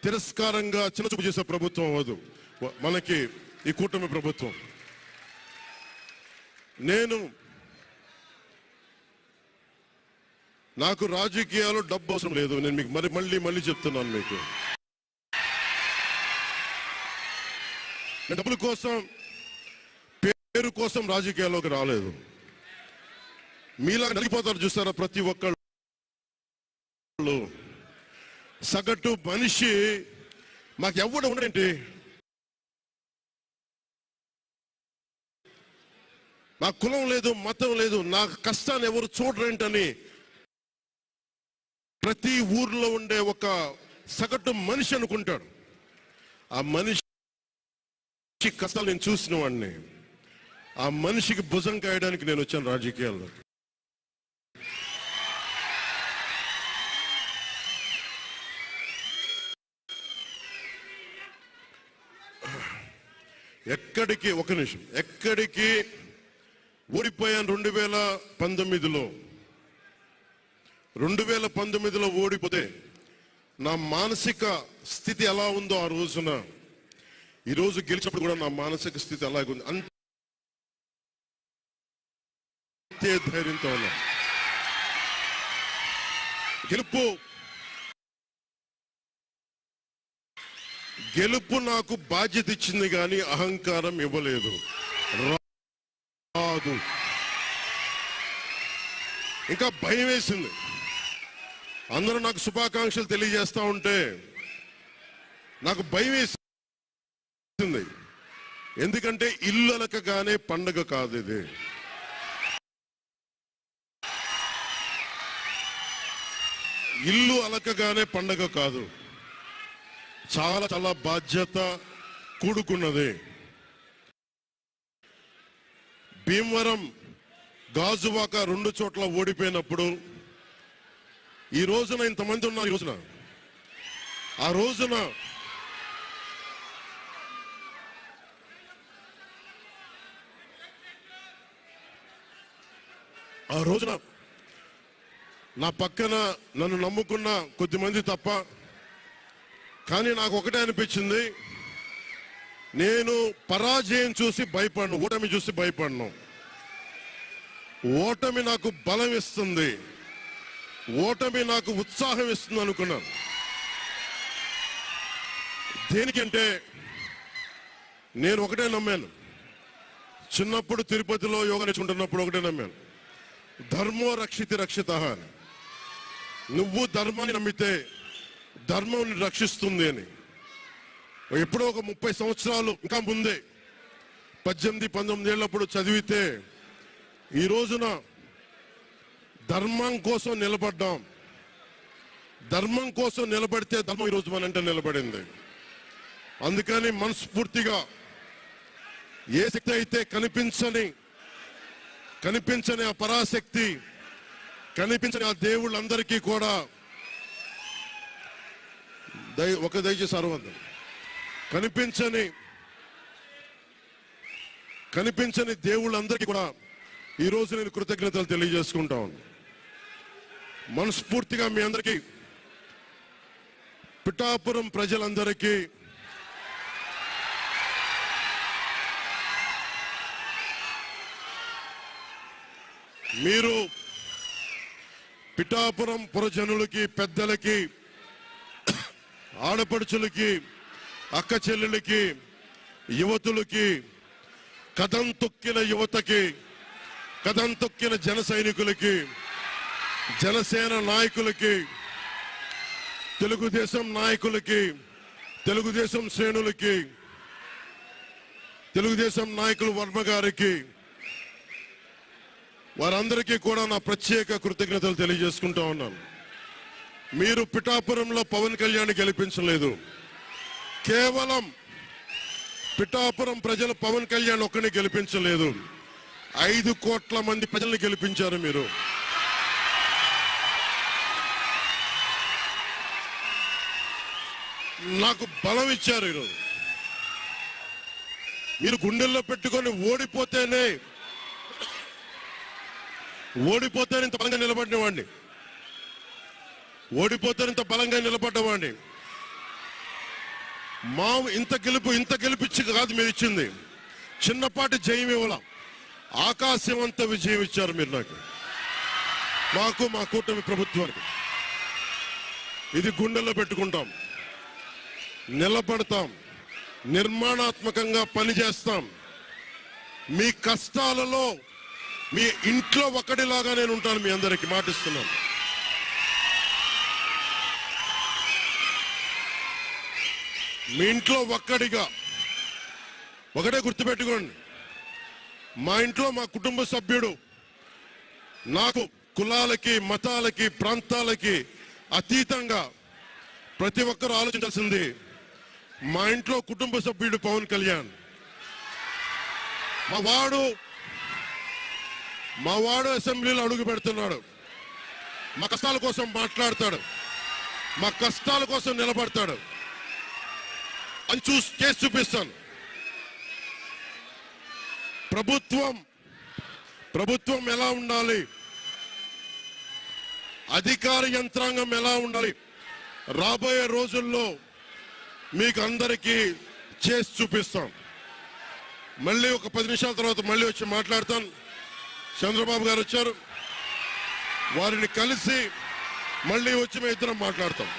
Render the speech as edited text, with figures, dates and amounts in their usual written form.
తిరస్కారంగా చిన్నచూపు చేసే ప్రభుత్వం అవ్వదు మనకి ఈ కూటమి ప్రభుత్వం. నాకు రాజకీయాలు డబ్బు అవసరం లేదు. నేను మీకు మళ్ళీ చెప్తున్నాను. మీకు డబ్బుల కోసం, పేరు కోసం రాజకీయాల్లోకి రాలేదు. మీలా నలిగిపోతారు చూస్తారా ప్రతి ఒక్కళ్ళు. సగటు మనిషి మాకు ఎవడు ఉండేంటి, నా కులం లేదు, మతం లేదు, నా కష్టాన్ని ఎవరు చూడరేంటని ప్రతి ఊర్లో ఉండే ఒక సగటు మనిషి అనుకుంటాడు. ఆ మనిషి కష్టాలు నేను చూసిన వాడిని. ఆ మనిషికి భుజం కాయడానికి నేను వచ్చాను రాజకీయాల్లో. ఎక్కడికి ఓడిపోయాను 2019లో ఓడిపోతే నా మానసిక స్థితి ఎలా ఉందో ఆ రోజున, ఈరోజు గెలిచినప్పుడు కూడా నా మానసిక స్థితి అలాగే ఉంది. అంతే ధైర్యంతో ఉన్నా. గెలుపు నాకు బాధ్యత ఇచ్చింది కానీ అహంకారం ఇవ్వలేదు. రాదు. ఇంకా భయం వేసింది. అందరూ నాకు శుభాకాంక్షలు తెలియజేస్తా ఉంటే నాకు భయం వేసింది. ఎందుకంటే ఇల్లు అలకగానే పండగ కాదు ఇది. ఇల్లు అలకగానే పండగ కాదు. చాలా చాలా బాధ్యత కూడుకున్నది. భీమవరం, గాజువాక 2 చోట్ల ఓడిపోయినప్పుడు ఈ రోజున ఇంతమంది ఉన్నారు. ఆ రోజున నా పక్కన నన్ను నమ్ముకున్న కొద్దిమంది తప్ప, కానీ నాకు ఒకటే అనిపించింది, నేను పరాజయం చూసి భయపడను, ఓటమి చూసి భయపడను. ఓటమి నాకు బలం ఇస్తుంది, ఓటమి నాకు ఉత్సాహం ఇస్తుంది అనుకున్నాను. దేనికంటే నేను ఒకటే నమ్మాను. చిన్నప్పుడు తిరుపతిలో యోగా నేర్చుకుంటున్నప్పుడు ఒకటే నమ్మాను, ధర్మో రక్షితి రక్షిత అని. నువ్వు ధర్మాన్ని నమ్మితే ధర్మం రక్షిస్తుంది అని. ఎప్పుడో ఒక 30 సంవత్సరాలు ఇంకా ముందే 18-19 ఏళ్ళప్పుడు చదివితే ఈ రోజున ధర్మం కోసం నిలబడ్డాం. ధర్మం కోసం నిలబడితే ధర్మం ఈరోజు మనంటే నిలబడింది. అందుకని మనస్ఫూర్తిగా ఏ శక్తి అయితే కనిపించని ఆ పరాశక్తి, కనిపించని ఆ దేవుళ్ళందరికీ కూడా దయచేసి అరవద్దు. కనిపించని దేవుళ్ళందరికీ కూడా ఈరోజు నేను కృతజ్ఞతలు తెలియజేసుకుంటాను. మనస్ఫూర్తిగా మీ అందరికీ, పిఠాపురం ప్రజలందరికీ మీరు పిఠాపురం పురజనులకి, పెద్దలకి, ఆడపడుచులకి, అక్క చెల్లెలకి, యువతులకి, కథం తొక్కిన యువతకి, కథం తొక్కిన జన సైనికులకి, జనసేన నాయకులకి, తెలుగుదేశం నాయకులకి, తెలుగుదేశం శ్రేణులకి, తెలుగుదేశం నాయకులు వర్మ గారికి, వారందరికీ కూడా నా ప్రత్యేక కృతజ్ఞతలు తెలియజేసుకుంటా ఉన్నాను. మీరు పిఠాపురంలో పవన్ కళ్యాణ్ గెలిపించలేదు. కేవలం పిఠాపురం ప్రజలు పవన్ కళ్యాణ్ ఒక్కడిని గెలిపించలేదు, 5 కోట్ల మంది ప్రజల్ని గెలిపించారు. మీరు నాకు బలం ఇచ్చారు. ఈరోజు మీరు గుండెల్లో పెట్టుకొని ఓడిపోతేనే ఇంత బలంగా నిలబడినవాడిని, మా ఇంత గెలిపించి కాదు మీరు ఇచ్చింది, చిన్నపాటి జయం ఇవ్వాల, ఆకాశవంత విజయం ఇచ్చారు మీరు మాకు మా కూటమి ప్రభుత్వానికి. ఇది గుండెల్లో పెట్టుకుంటాం, నిలబడతాం, నిర్మాణాత్మకంగా పనిచేస్తాం. మీ కష్టాలలో మీ ఇంట్లో ఒకటిలాగా నేను ఉంటాను, మీ అందరికీ మాటిస్తున్నాను. మీ ఇంట్లో ఒక్కడిగా. ఒకటే గుర్తుపెట్టుకోండి, మా ఇంట్లో మా కుటుంబ సభ్యుడు నాకు కులాలకి, మతాలకి, ప్రాంతాలకి అతీతంగా ప్రతి ఒక్కరు ఆలోచించాల్సింది, మా ఇంట్లో కుటుంబ సభ్యుడు పవన్ కళ్యాణ్. మా వాడు అసెంబ్లీలో అడుగు పెడుతున్నాడు, మా కష్టాల కోసం మాట్లాడతాడు, మా కష్టాల కోసం నిలబడతాడు అని చేసి చూపిస్తాను. ప్రభుత్వం ఎలా ఉండాలి, అధికార యంత్రాంగం ఎలా ఉండాలి, రాబోయే రోజుల్లో మీకు అందరికీ చేసి చూపిస్తాం. మళ్ళీ ఒక 10 నిమిషాల తర్వాత మళ్ళీ వచ్చి మాట్లాడతాను. చంద్రబాబు గారు వచ్చారు, వారిని కలిసి మళ్ళీ వచ్చి మేము ఇద్దరం మాట్లాడతాం.